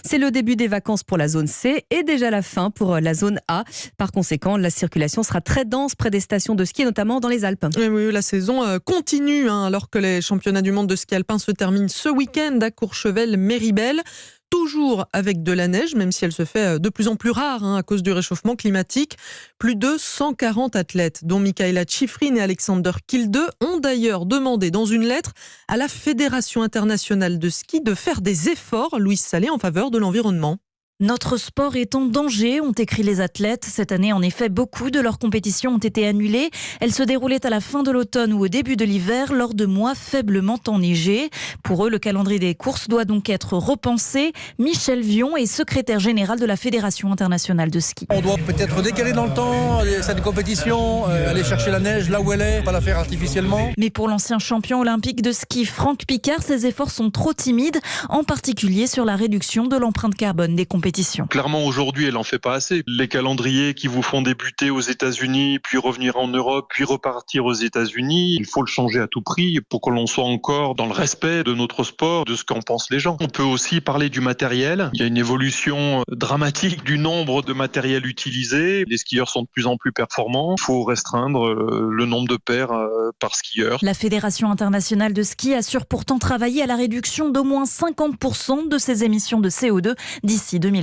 C'est le début des vacances pour la zone C et déjà la fin pour la zone A. Par conséquent, la circulation sera très dense près des stations de ski, notamment dans les Alpes. Oui, la saison continue alors que les championnats du monde de ski alpin se terminent ce week-end à Courchevel-Méribel. Toujours avec de la neige, même si elle se fait de plus en plus rare à cause du réchauffement climatique. Plus de 140 athlètes, dont Michaela Schifrin et Alexander Kilde, ont d'ailleurs demandé dans une lettre à la Fédération internationale de ski de faire des efforts, Louise Salé, en faveur de l'environnement. Notre sport est en danger, ont écrit les athlètes. Cette année, en effet, beaucoup de leurs compétitions ont été annulées. Elles se déroulaient à la fin de l'automne ou au début de l'hiver, lors de mois faiblement enneigés. Pour eux, le calendrier des courses doit donc être repensé. Michel Vion est secrétaire général de la Fédération internationale de ski. On doit peut-être décaler dans le temps cette compétition, aller chercher la neige là où elle est, pas la faire artificiellement. Mais pour l'ancien champion olympique de ski Franck Picard, ces efforts sont trop timides, en particulier sur la réduction de l'empreinte carbone des compétitions. Clairement, aujourd'hui, elle en fait pas assez. Les calendriers qui vous font débuter aux États-Unis, puis revenir en Europe, puis repartir aux États-Unis, il faut le changer à tout prix pour que l'on soit encore dans le respect de notre sport, de ce qu'en pensent les gens. On peut aussi parler du matériel. Il y a une évolution dramatique du nombre de matériel utilisé. Les skieurs sont de plus en plus performants. Il faut restreindre le nombre de paires par skieur. La Fédération internationale de ski assure pourtant travailler à la réduction d'au moins 50% de ses émissions de CO2 d'ici 2030.